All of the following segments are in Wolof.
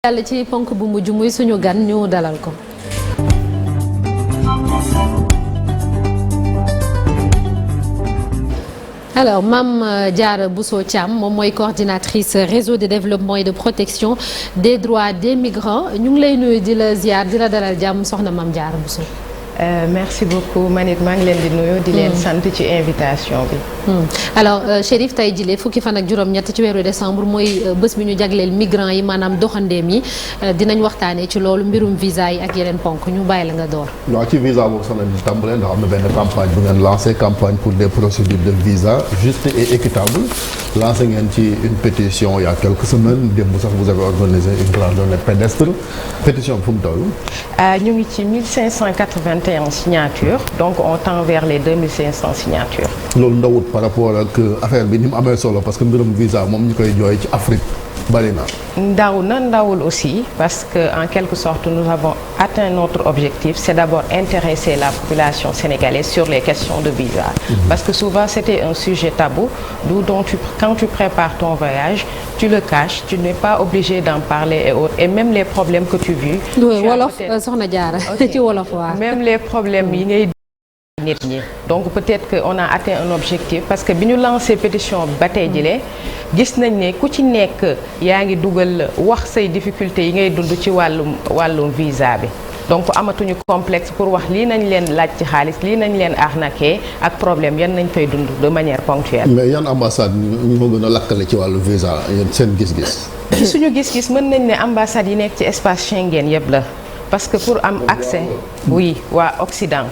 yàlla ci ponk bu mujj muy suñu gan ñu dalal ko. alors Mame Diarra Bousso Thiam moom mooy coordinatrice réseau de développement et de protection des droits des migrants ñu ngi lay nuyu di la ziar di la dalal jàmm soxna Mame Diarra Bousso. merci beaucoup Manit maa ngi leen di nuyu. di leen sant ci invitation bi. alors Chérif tey jile fukki fan ak juróom-ñett ci weeru décembre mooy bés bi ñu jagleel migrants yi maanaam doxandeem yi dinañ waxtaanee ci loolu mbirum visa yi ak yeneen ponk ñu bàyyi la nga door. waaw ci visa boobu sax lañu tàmbalee ndax am na benn campagne bu ngeen lancé campagne pour des procédures de visa justes et équitables lancé ngeen ci une pétition il y a quelques semaines démb sax vous avez organisé une randonnée pédestre pétition bi fu mu toll. ñu ngi ci 1581 signatures donc on tend vers les 2500 signatures. loolu ndawut par rapport ak affaire bi ni mu amee solo parce que mbirum visa moom ñu koy jooy ci Afrique bari na. ndawul aussi parce que en quelque sorte nous avons atteint notre objectif c'est d'abord intéresser la population sénégalaise sur les questions de visa. Parce que souvent c'était un sujet tabou dont quand tu prépares ton voyage tu le caches tu n'es pas obligé d'en parler et autres et même les problèmes que tu vis. wolof soxna Diarra ci wolof waaw. même les problèmes yi ngay nit ñi donc peut-être que on a atteint un objectif parce que bi ñu lancé pétition bi ba tey jëlee gis nañ ne ku ci nekk yaa ngi dugal wax say difficultés yi ngay dund ci wàllum visa bi donc amatuñu complexe pour wax lii nañ leen laaj ci xaalis lii nañ leen arnaqué ak problème yan nañ fay dund de manière ponctuelle. mais yan ambassade ñu ko gën a lakkale ci wàllu visa yéen seen gis-gis. ci suñu gis-gis mën nañ ne ambassade yi nekk ci espace Schengen yëpp la parce que pour am accès oui waa Occident.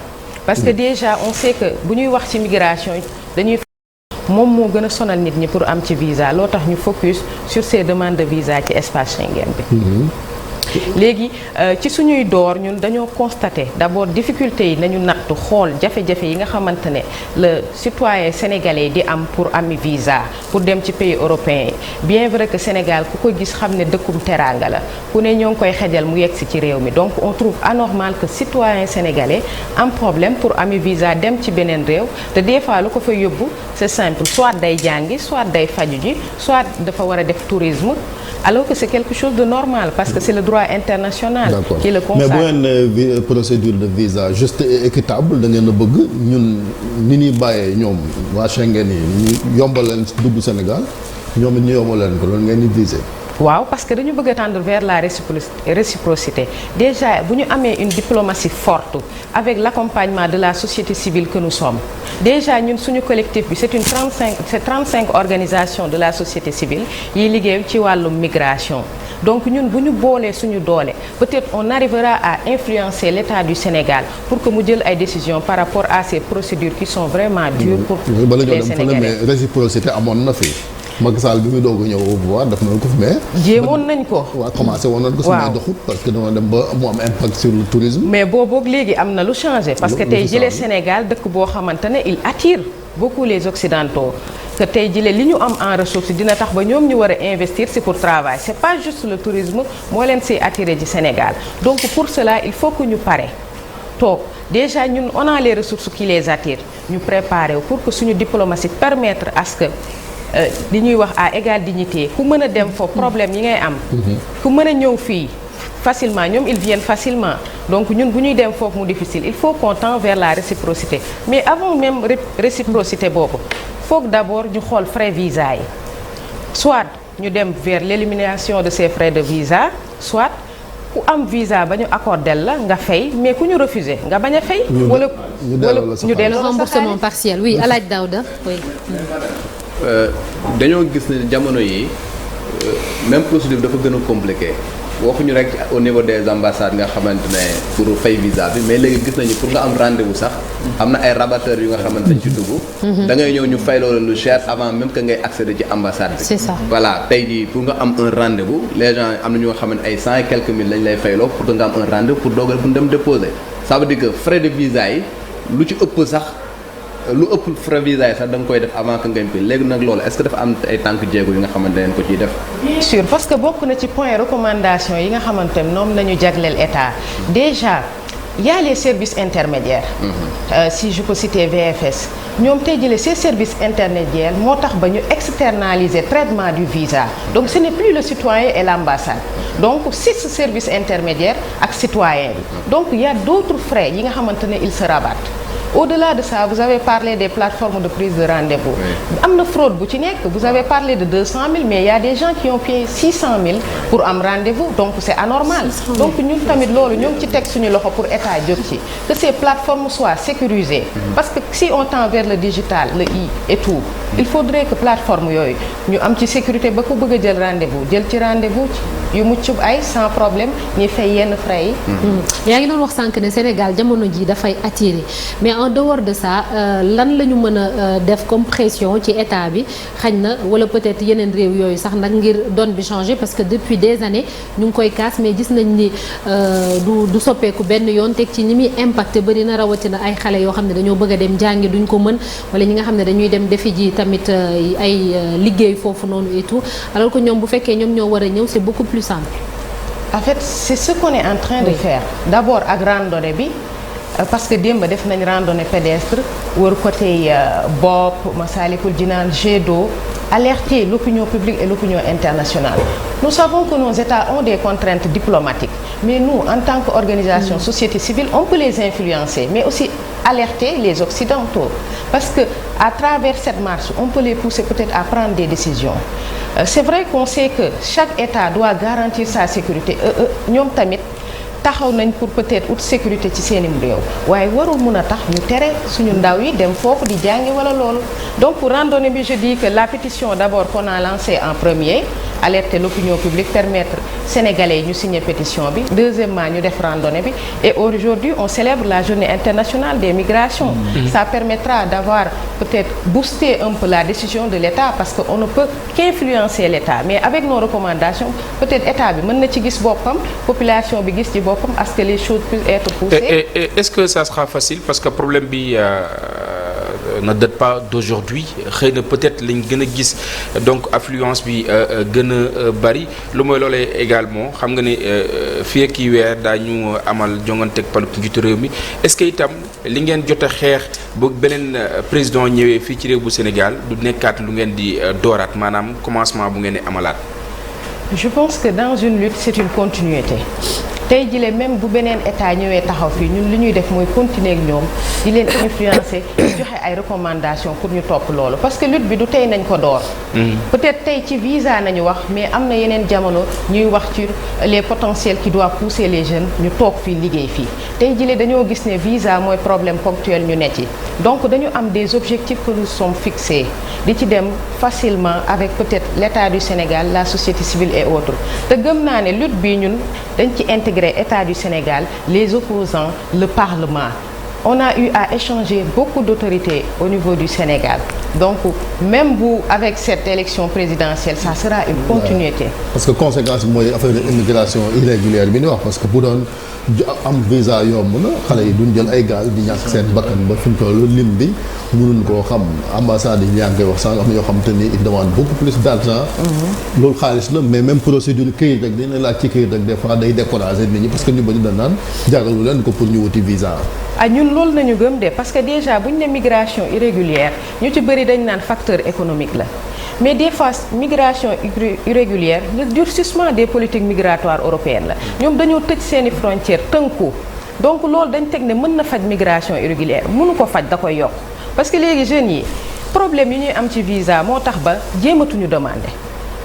parce que déjà on sait que bu ñuy wax ci migration dañuy moom moo gën a sonal nit ñi pour am ci visa loo tax ñu focus sur ces demandes de visa ci espace Schengen bi. léegi ci suñuy door ñun dañoo constater d'abord difficulté yi nañu nattu xool jafe-jafe yi nga xamante ne le citoyen sénégalais di am pour ami visa pour dem ci pays européen yi bien vrai que Sénégal ku ko gis xam ne dëkkum teraanga la ku ne ñoo ngi koy xejal mu yegsi ci réew mi donc on trouve anormal que citoyen sénégalais am problème pour ami visa dem ci beneen réew te des fois lu ko fa yóbbu c'est simple soit day jàngi soit day faju ji soit dafa war a def tourisme alors que c'est quelque chose de normal parce que c'est le droit international. D'accord. Qui le consacre. mais bu ngeen procédure de visa juste et équitable da ngeen a bëgg ñun ni ñuy bàyyee ñoom waa Schengen yi ñu yombal leen dugg Sénégal ñoom it ñu yombal leen ko loolu ngeen di viser. waaw parce que dañu bëgg a tendre vers la réciprocité déjà bu ñu amee une diplomatie forte avec l'accompagnement de la société civile que nous sommes déjà ñun suñu collectif bi c'est 35 organisations de la société civile yiy liggéey ci wàllum migration donc ñun bu ñu boolee suñu doole peut-être on arrivera à influencer l'État du Sénégal pour que mu jël ay décisions par rapport à ces procédures qui sont vraiment dures pour les Sénégalais. mais réciprocité amoon na fi. Macky Sall bi muy doog a ñëw au pouvoir def nañ ko fi mais. jéemoon nañ ko. waaw commencé woon nañ ko. waaw doxut parce que dama dem ba mu am impact sur le tourisme. mais boobu léegi am na lu changé. parce que tey jëlee Sénégal dëkk boo xamante ne il attire beaucoup les occidentaux. que tey jëlee li ñu am en ressources dina tax ba ñoom ñu war a investir c'est pour travail c'est pas juste le tourisme moo leen siy attiré ci Sénégal donc pour cela il faut que ñu pare toog déjà ñun on a les ressources qui les attirent ñu préparer pour que suñu diplomatie permettre à ce que. li ñuy wax à égale dignité ku mën a dem foofu problème yi ngay am ku mën a ñëw fii facilement ñoom ils viennent facilement donc ñun bu ñuy dem foofu mu difficile il faut qu'on tend vers la réciprocité mais avant même réciprocité boobu foog d'abord ñu xool frais visa yi soit ñu dem vers l'élimination de ces frais de visa soit ku am visa ba ñu accordé la nga fay mais ku ñu refusé nga bañ a fay wala ñu delloo la remboursement partiel oui Alaaj Daouda oui. dañoo gis ne jamono yi même procédure dafa gën a compliqué waxuñu rek au niveau des ambassades nga xamante ne pour fay visa bi mais léegi gis nañu pour nga am rendez-vous sax am na ay rabatteurs yu nga xamante ne ci dugg. da ngay ñëw ñu fay loolu lu cher avant même que ngay accéder ci ambassade bi. c'est ça voilà tey jii pour nga am un rendez-vous les gens am na ñu nga xamante ay 100 et quelques mille lañ lay fayloo pour que nga am un rendez-vous pour dogal bu dem déposer ça veut dire que frais de visa yi lu ci ëpp sax. lu ëpp frais visa yi sax da nga koy def avant que ngeen koy léegi nag loolu est-ce que dafa am ay tànk jéego yi nga xamante ne ko ciy def. bien sûr parce que bokk na ci point recommandation yi nga xamante ne moom la ñu jagleel état déjà il y a les services intermédiaires. Si je peux citer VFS ñoom tey jëlee ces services intermédiaires moo tax ba ñu externaliser traitement du visa donc ce n'est plus le citoyen et l'ambassade donc si ce service intermédiaire ak citoyen bi donc il y a d'autres frais yi nga xamante ne ils se rabattent. Au-delà de ça, vous avez parlé des plateformes de prise de rendez-vous. Am na fraude bu ci nekk. Vous avez parlé de 200 000 mais il y a des gens qui ont payé 600 000 pour am rendez-vous donc c'est anormal. Donc ñun tamit loolu ñoo ngi ci teg suñu loxo pour état jóg ci que ces plateformes soient sécurisées. Parce que si on tend vers le digital, le et tout, il faudrait que plateforme yooyu ñu am ci sécurité ba ko bëgg a jël rendez-vous jël ci rendez-vous yu mucc ay sans problème ñuy fay yenn frais yi. yaa ngi doon wax sànq ne Sénégal jamono ji dafay attirer mais en dehors de ça lan la ñu mën a def comme pression ci état bi xañ na wala peut-être yeneen réew yooyu sax nag ngir donne bi changer parce que depuis des années ñu ngi koy kaas mais gis nañ ni du soppeeku benn yoon teg ci ñi muy impacté bari na rawatina ay xale yoo xam ne dañoo bëgg a dem jàngi duñ ko mën wala ñi nga xam ne dañuy dem defi ji tamit ay liggéey foofu noonu et tout alors que ñoom bu fekkee ñoom ñoo war a ñëw c'est beaucoup plus simple. En fait c'est ce qu'on est en train de faire d'abord ak randonnée bi. Parce que démb def nañ randonnée pédestre wër côté Bopp Massalikul Jinaan jet d'eau alerter l'opinion publique et l'opinion internationale. Nous savons que nos États ont des contraintes diplomatiques mais nous en tant qu'organisation société civile on peut les influencer mais aussi alerter les Occidentaux parce que à travers cette marche on peut les pousser peut-être à prendre des décisions. C'est vrai qu'on sait que chaque État doit garantir sa sécurité ñoom tamit taxaw nañ pour peut-être ut sécurité ci seenim réew waaye warul mun a tax ñu tere suñu ndaw yi dem foofu di jàngi wala loolu donc pour randonnée bi je dis que la pétition d'abord qu'on a lancée en premier alerter l'opinion publique permettre sénégalais yi ñu signer pétition bi deuxièmement ñu def randonnée bi et aujourd'hui on célèbre la journée internationale des migrations ça permettra d'avoir peut-être boosté un peu la décision de l'État parce que on ne peut qu'influencer l'État mais avec nos recommandations peut-être État bi mën na ci gis boppam population bi gis ci boppam à ce que les choses puissent être poussées. Et est-ce que ça sera facile parce que problème bi ne date pas d'aujourd'hui xëy na peut-être lañ gën a gis donc affluence bi gën a bari lu mooy loolee également xam nga ne fii ak i weer daañu amal jonganteeg paluk njiitu réew mi est-ce que itam li ngeen jot a xeex ba beneen président ñëwee fii ci réew bu Sénégal du nekkaat lu ngeen di dooraat maanaam commencement bu ngeen di amalaat. Je pense que dans une lutte c'est une continuité. tey jii même bu beneen état ñëwee taxaw fii ñun li ñuy def mooy continuer ak ñoom di leen influencer joxe ay recommandations pour ñu topp loolu parce que lutte bi du tey nañ ko door. peut-être tey ci visa nañu wax mais am na yeneen jamono ñuy wax ci les potentiels qui doivent pousser les jeunes ñu toog fii liggéey fii tey jii dañoo gis ne visa mooy problème ponctuel ñu ne ci donc dañu am des objectifs que nous sommes fixés di ci dem facilement avec peut-être l'État du Sénégal la société civile et autres te gëm naa ne lutte bii ñun dañ ci intégrer État du Sénégal, les opposants, le Parlement. On a eu à échanger beaucoup d'autorités au niveau du Sénégal. Donc, même vous, avec cette élection présidentielle, ça sera une continuité. Parce que conséquence mooy affaire immigration irrégulière bi ñu wax parce que bu doon am visa yomb na xale yi duñ jël ay gaal di ñàkk seen bakkan ba fi mu toll lim bi mënuñ koo xam ambassade yi yaa ngi koy wax sànq am na yoo xam te ni il demande beaucoup plus d'argent. loolu xaalis la mais même procédure këyit rek dañ la laaj ci këyit rek des fois day décourager nit ñi parce que ñu bëri dañ naan jaralu leen ko pour ñu wuti visa. ñun loolu nañu gëm de parce que déjà bu ñu ne migration irrégulière ñu ci bëri dañ naan facteur économique la mais des fois migration irrégulière le durcissement des politiques migratoires européennes la ñoom dañoo tëj seeni frontières tënku donc loolu dañ teg ne mën na faj migration irrégulière mënu ko faj da koy yokk parce que léegi jeunes yi problème yi ñuy am ci visa moo tax ba jéematuñu demander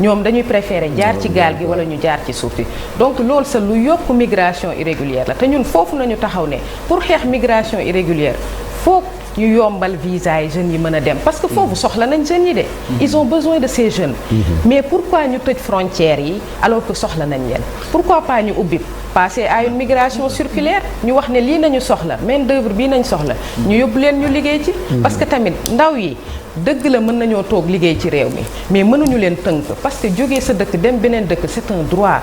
ñoom dañuy préférer jaar ci gaal gi wala ñu jaar ci suuf si donc loolu sa lu yokk migration irrégulière la te ñun foofu nañu taxaw ne pour xeex migration irrégulière foog ñu yombal visa yi jeunes yi mën a dem parce que foofu soxla nañ jeunes yi de ils ont besoin de ces jeunes mais pourquoi ñu tëj frontières yi alors que soxla nañ leen pourquoi pas ñu ubbi passer à une migration circulaire ñu wax ne lii nañu soxla main d'œuvre bii nañ soxla ñu yóbbu leen ñu liggéey ci parce que tamit ndaw yi dëgg la mën nañoo toog liggéey ci réew mi mais mënuñu leen tënk parce que jógee sa dëkk dem beneen dëkk c'est un droit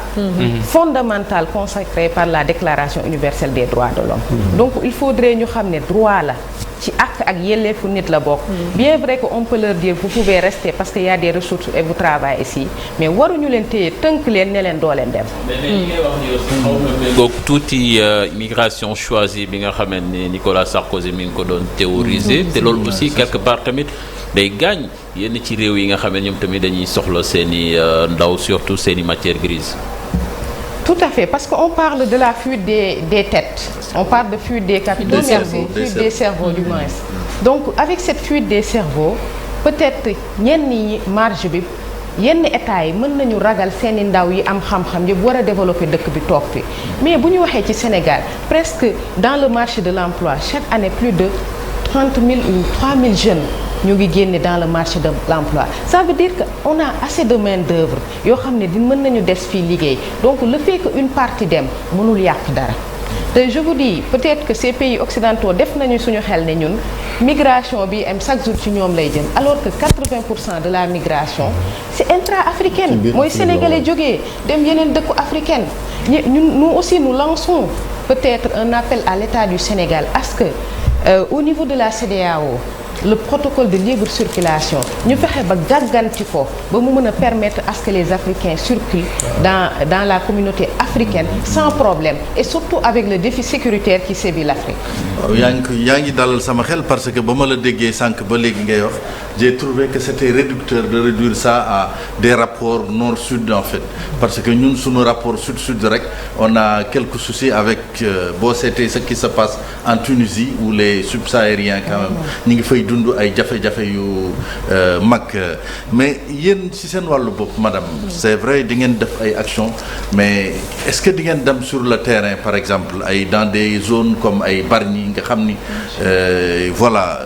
fondamental consacré par la Déclaration universelle des droits de l'homme donc il faudrait ñu xam ne droit la ci ak yelleefu nit la bokk. bien vrai que on peut leur dire vous pouvez rester parce que y a des ressources et vous travaillez ici mais waruñu leen téye tënk leen ne leen doo leen dem. mais li ngay wax ni aussi xaw na méngoog tuuti migration choisie bi nga xamante ni Nicolas Sarkozy mi ngi ko doon théoriser. te loolu aussi quelque part tamit day gaañ yenn ci réew yi nga xam ne ñoom tamit dañuy soxla seen i ndaw surtout seen i matières grises. Tout à fait, parce qu'on parle de la fuite des têtes, on parle de fuite des capitaux, mais aussi fuite des cerveaux du moins. Donc avec cette fuite des cerveaux, peut-être ñenn ñi marge bi yenn état yi mën nañu ragal seeni ndaw yi am xam-xam yëpp war a développer dëkk bi toog fi mais bu ñu waxee ci Sénégal presque dans le marché de l'emploi chaque année plus de 30 000 ou 3 000 jeunes ñu ngi génne dans le marché de l'emploi ça veut dire que on a assez de main d'œuvre yoo xam ne di mën nañu des fii liggéey donc le fait que une partie dem mënul yàq dara te je vous dis peut-être que ces pays occidentaux def nañu suñu xel ne ñun migration bi am chaque jour ci ñoom lay jëm alors que 80% de la migration c'est intra-africaine mooy sénégalais jógee dem yeneen dëkku africaine ñun nous aussi nous lançons peut-être un appel à l'État du Sénégal à ce que au niveau de la CEDEAO le protocole de libre circulation ñu fexe ba gàgganti ko ba mu mën a permettre à ce que les Africains circulent dans la communauté africaine sans problème et surtout avec le défi sécuritaire qui sévit l'Afrique. waaw yaa ngi dalal sama xel parce que ba ma la déggee sànq ba léegi ngay wax j'ai trouvé que c'était réducteur de réduire ça à des rapports nord-sud en fait parce que ñun suñu rapport sud-sud rek on a quelques soucis avec boo seetee ce qui se passe en Tunisie où les subsahariens quand même ñi ngi fay dund ay jafe-jafe yu mag mais yéen ci seen wàllu bopp madame c'est vrai di ngeen def ay actions mais est-ce que di ngeen dem sur le terrain par exemple ay dans des zones comme ay Bargny nga xam ni voilà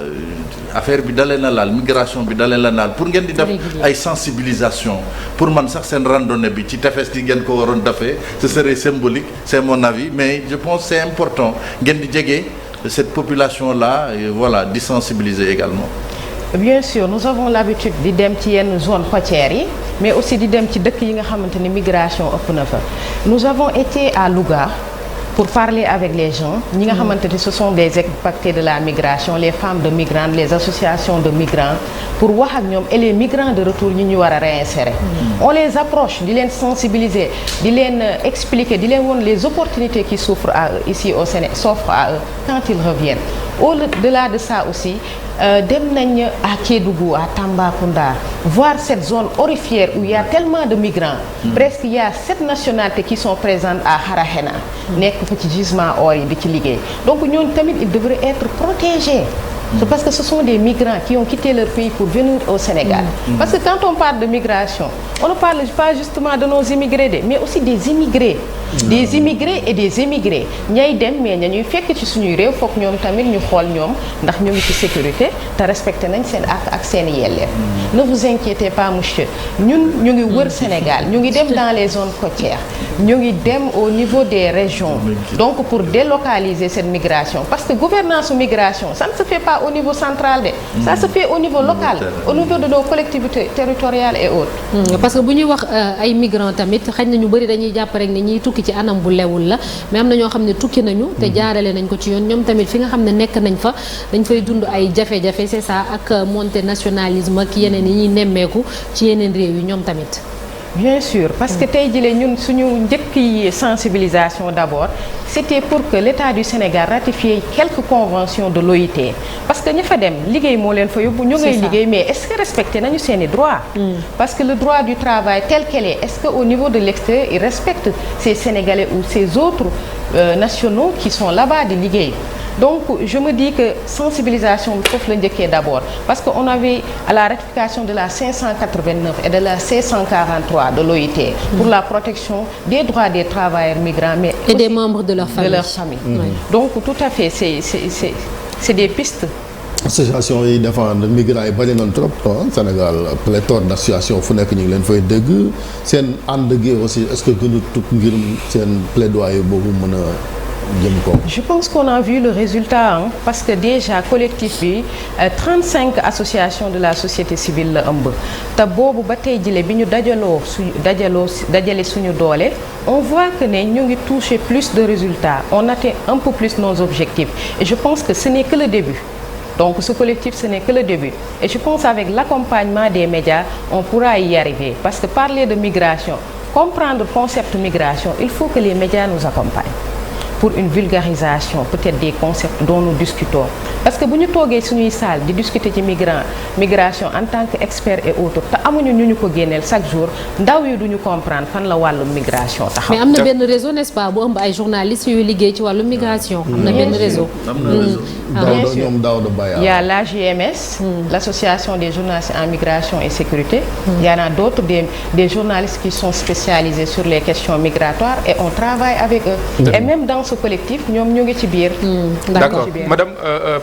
affaire bi dalee na laal migration bi dalee na laal pour ngeen di def ay sensibilisation pour man sax seen randonnée bi ci tefes gi ngeen ko waroon defee ce serait symbolique c'est mon avis mais je pense c'est important ngeen di jege cette population-là voilà di sensibiliser également. Bien sûr nous avons l'habitude di dem ci yenn zone côtières yi mais aussi di dem ci dëkk yi nga xamante ni migration ëpp na fa nous avons été à Louga pour parler avec les gens ñi nga xamante ni ce sont des impactés de la migration les femmes de migrantes les associations de migrants pour wax ak ñoom et les migrants de retour ñi ñu war a réinsérer on les approche di leen sensibiliser di leen expliquer di leen won les opportunités qui s'offrent à eux ici au Sénégal s'offrent à eux quand ils reviennent au-delà de ça aussi dem nañ à Kédougou à Tambacounda voir cette zone aurifère où il y a tellement de migrants presque il y a 7 nationalités qui sont présentes à Harahena nekk fa ci gisement or yi di ci liggéey donc ñooñu tamit ils devraient être protégés c'est parce que ce sont des migrants qui ont quitté leur pays pour venir au Sénégal parce que quand on parle de migration on ne parle pas justement de nos immigrés mais aussi des immigrés et des émigrés ñay dem mais ñuy fekk ci suñuy réew foog ñoom tamit ñu xool ñoom ndax ñu ngi ci sécurité te respecté nañ seen ak seen yelleef ne vous inquiétez pas monsieur ñun ñu ngi wër Sénégal ñu ngi dem dans les zones côtières ñu ngi dem au niveau des régions donc pour délocaliser cette migration parce que gouvernance ou migration ça ne se fait pas au niveau central de ça se fait au niveau local au niveau de nos collectivités territoriales et autres parce que bu ñuy wax ay migrants tamit xëy na ñu bëri dañuy jàpp rek ne ñiy tukki ci anam bu lewul la mais am na ñoo xam ne tukki nañu te jaarale nañ ko ci yoon ñoom tamit fi nga xam ne nekk nañ fa dañ fay dund ay jafe-jafe c'est ça ak montée nationalisme ak yeneen yi ñuy nemmeeku ci yeneen réew yi ñoom tamit bien sûr parce que tey jii ñun suñu njëkk yi sensibilisation d'abord c'était pour que l'État du Sénégal ratifie quelques conventions de l'OIT parce que ña fa dem liggéey moo leen fa yóbbu ñu ngay liggéey mais est-ce que respecté nañu seeni droits parce que le droit du travail tel qu'elle est-ce que au niveau de l'extérieur ils respectent ces Sénégalais ou ces autres nationaux qui sont là-bas di liggéey donc je me dis que sensibilisation bi foofu la njëkkee d'abord parce que on avait à la ratification de la 589 et de la 543 de l'OIT pour la protection des droits des travailleurs migrants mais et des membres de leur famille. Donc tout à fait c'est des pistes. association yi défendre migrants yi bari nañ trop Sénégal pléthore d'association fu nekk ñu ngi leen fay dégg seen ànd gi aussi est-ce que gën a tukk ngir seen plaidoyer boobu mën a jëm ko. Je pense qu'on a vu le résultat parce que déjà collectif bi 35 associations de la société civile la ëmb te boobu ba tey jile bi ñu dajale suñu doole on voit que ne ñu ngi toucher plus de résultats on atteint un peu plus nos objectifs et je pense que ce n'est que le début. Donc ce collectif, ce n'est que le début. Et je pense qu'avec l'accompagnement des médias, on pourra y arriver. Parce que parler de migration, comprendre le concept de migration, il faut que les médias nous accompagnent pour une vulgarisation, peut-être des concepts dont nous discutons. Parce que si nous sommes dans une salle de discuter de migration en tant qu'experts et autres, nous chaque jour, nous devons comprendre fan la migration. Mais il y a un réseau, n'est-ce pas, pour les journalistes qui liggéey sur la migration. Il y a un réseau. Bien sûr. Il y a l'AJMS, l'Association des journalistes en migration et sécurité. Il y en a d'autres, des journalistes qui sont spécialisés sur les questions migratoires et on travaille avec eux. Et même dans ce collectif, nous sommes ci biir. D'accord. Madame,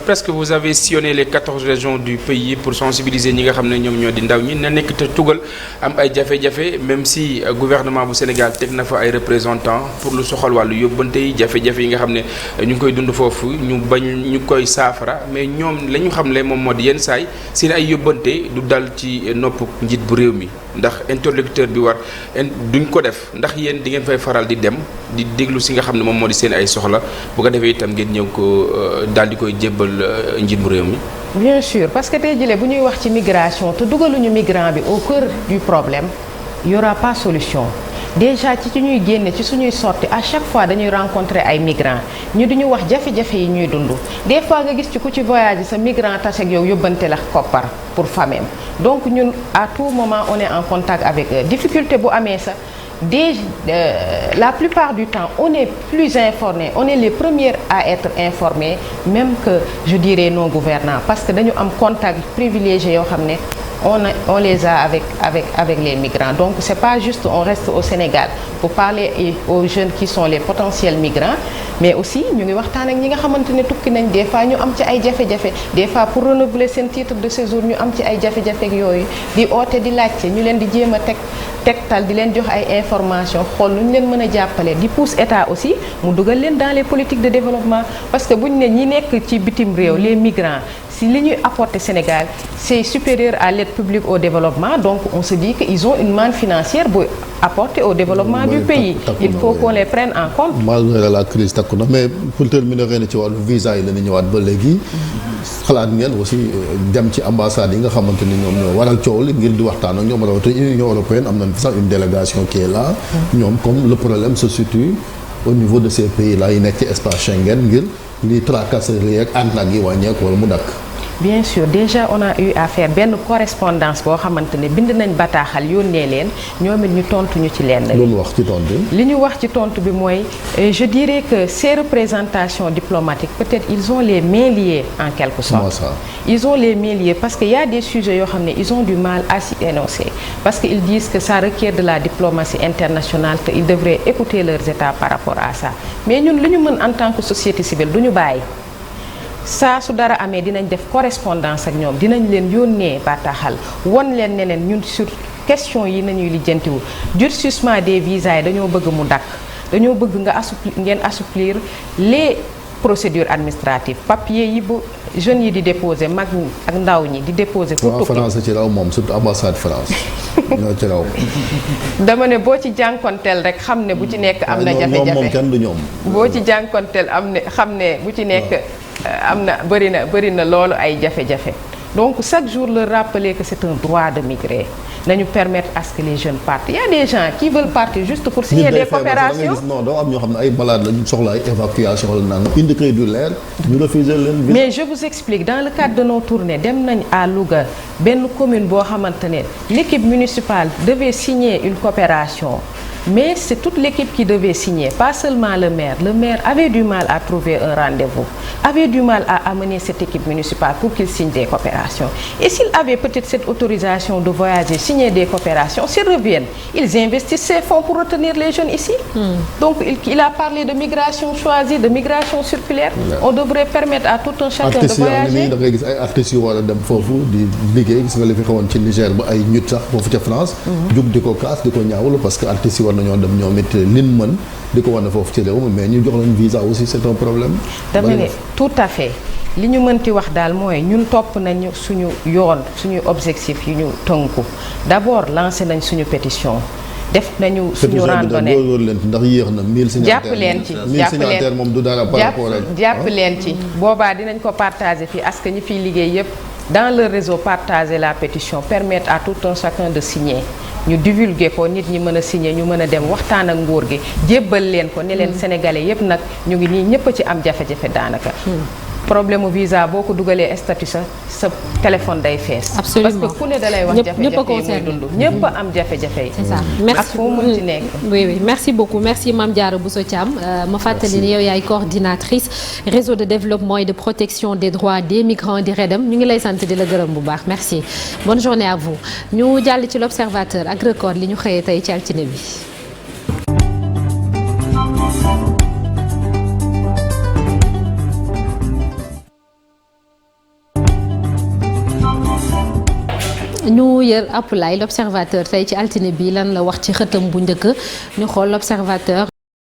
presque vous avez sillonné les 14 régions du pays pour sensibiliser ñi nga xam ne ñoom ñoo di ndaw ñi na nekk te tugal am ay jafe-jafe même si gouvernement bu Sénégal teg na fa ay représentants pour lu soxal wàllu yóbbante yi jafe-jafe yi nga xam ne ñu ngi koy dund foofu ñu bañ ñu koy saafara mais ñoom la ñu xam le moom moo di yenn saay seen ay yóbbante du dal ci nopp njiit bu réew mi ndax interlocuteur bi war duñ ko def ndax yéen di ngeen fay faral di dem di déglu si nga xam ne moom moo di seen ay soxla bu ko defee itam ngeen ñëw ko daal di koy jébbal njiit bu réew mi. Bien sûr parce que tey jii bu ñuy wax ci migration te dugaluñu migrant bi au cœur du problème il y aura pas solution. Déjà ci ñuy génne ci suñuy sorti à chaque fois dañuy rencontrer ay migrants ñu duñu wax jafe-jafe yi ñuy dund des fois nga gis ci ku ci voyage sa migrant tase ak yow yóbbante la koppar pour famem donc ñun à tout moment on est en contact avec eux difficulté bu amee sa la plupart du temps on est plus informés on est les premiers à être informés même que je dirais nos gouvernants parce que dañu am contact privilégié yoo xam ne on les a avec les migrants donc c'est pas juste on reste au Sénégal pour parler aux jeunes qui sont les potentiels migrants mais aussi ñu ngi waxtaan ak ñi nga xamante ne tukki nañ des fois ñu am ci ay jafe-jafe des fois pour renouveler seen titre de séjour ñu am ci ay jafe-jafe ak yooyu di oote di laajte ñu leen di jéem a tegtal di leen jox ay information xool nu ñu leen mën a jàppale di pousse état aussi mu dugal leen dans les politiques de développement parce que bu ñu ne ñi nekk ci bitim réew les migrants si li ñuy apporter Sénégal c'est supérieur à l'aide publique au développement donc on se dit que ils ont une manne financière bu apporter au développement du pays il faut qu'on les prenne en compte malgré la crise takku na mais pour terminer ren ci wàllu visa yi la ñu ñëwaat ba léegi xalaat ngeen aussi dem ci ambassade yi nga xamante ni ñoom ñoo waral coow li ngir di waxtaan ak ñoom rawatina Union européenne am nañ sax une délégation qui est là ñoom comme le problème se situe au niveau de ces pays là yi nekk ci espace Schengen ngir li tracasserie ak arnaque yi wàññeeku wala mu dakk bien sûr déjà on a eu à faire benn correspondance boo xamante ne bind nañ bataaxal yónnee leen ñoom it ñu tontu ñu ci lenn. loolu wax ci tontu li ñu wax ci tontu bi mooy je dirais que ces représentations diplomatiques peut-être ils ont les mains liées en quelque sorte. Comment ça? Ils ont les mains liées parce que y a des sujets yoo xam ne ils ont du mal à s'y énoncer parce que ils disent que ça requiert de la diplomatie internationale te ils devraient écouter leurs États par rapport à ça mais ñun li ñu mën en tant que société civile du ñu bàyyi. saa su dara amee dinañ def correspondance ak ñoom dinañ leen yónnee bataaxal won leen ne leen ñun sur question yi nañuy lijjantiwu durcissement des visas yi dañoo bëgg mu dakk dañoo bëgg ngeen assouplir les procédures administratives papier yi bu jeunes yi di déposer mag ñi ak ndaw ñi di déposer pour tukki France ci raw moom surtout ambassade France ñoo ci raw dama ne boo ci jànkonteel rek xam ne bu ci nekk am na jafe-jafe moom kenn du ñoom boo ci jànkonteel am ne xam ne bu ci nekk am na bëri na loolu ay jafe-jafe donc chaque jour leur rappeler que c'est un droit de migrer nañu permettre à ce que les jeunes partent il y a des gens qui veulent partir juste pour signer des coopérations non doo am ñoo xam ne ay malades la ñu soxla ay évacuation wala naan indi kayit du leer ñu refuser leen mais je vous explique dans le cadre de nos tournées dem nañ à Louga benn commune boo xamante ne l'équipe municipale devait signer une coopération mais c'est toute l'équipe qui devait signer pas seulement le maire avait du mal à trouver un rendez-vous avait du mal à amener cette équipe municipale pour qu'il signe des coopérations et s'il avait peut-être cette autorisation de voyager signer des coopérations s'ils reviennent ils investissent ces fonds pour retenir les jeunes ici donc il a parlé de migration choisie de migration circulaire on devrait permettre à tout un chacun de voyager da ngay gis ay artistes yu war a dem foofu di liggéey gis nga li fi xewoon ci Niger ba ay ñut sax foofu ca France jug di ko kaas di ko ñaawlu parce que artistes yi war nañoo dem ñoom it lin mën di ko wane foofu ci réew mi mais ñu jox leen visa aussi c'est un problème. dama ne tout à fait li ñu mënti wax daal mooy ñun topp nañu suñu yoon suñu objectif yi ñu tënku d'abord lancé nañ suñu pétition def nañu suñu randonnée leen ci ndax yéex na 1000 signataires jàpp leen ci 1000 signataires moom du dara par rapport ak jàpp leen ci boobaa dinañ ko partager fii parce que ñi fiy liggéey yépp dans le réseau partager la pétition permettre à tout un chacun de signer ñu divulguer ko nit ñi mën a signer ñu mën a dem waxtaan ak nguur gi jébbal leen ko ne leen sénégalais yépp nag ñu ngi nii ñépp a ci am jafe-jafe daanaka problème visa boo ko dugalee statut sa téléphone day fees. Absolument. parce que ku ne da lay wax jafe-jafe yi muy dund ñëpp am jafe-jafe yi. c'est ça merci ak foo mën ci nekk. oui merci beaucoup merci Mame Diarra Bousso Thiam ma fàttali ni yow yaay coordinatrice réseau de développement et de protection des droits des migrants di REDEM ñu ngi lay sant di la gërëm bu baax merci bonne journée à vous ñu jàll ci l'observateur ak record li ñu xëyee tey ci altine bi. ñu yër appalaay l'observateur tey ci altine bi lan la wax ci xëtam bu njëkk ñu xool l'observateur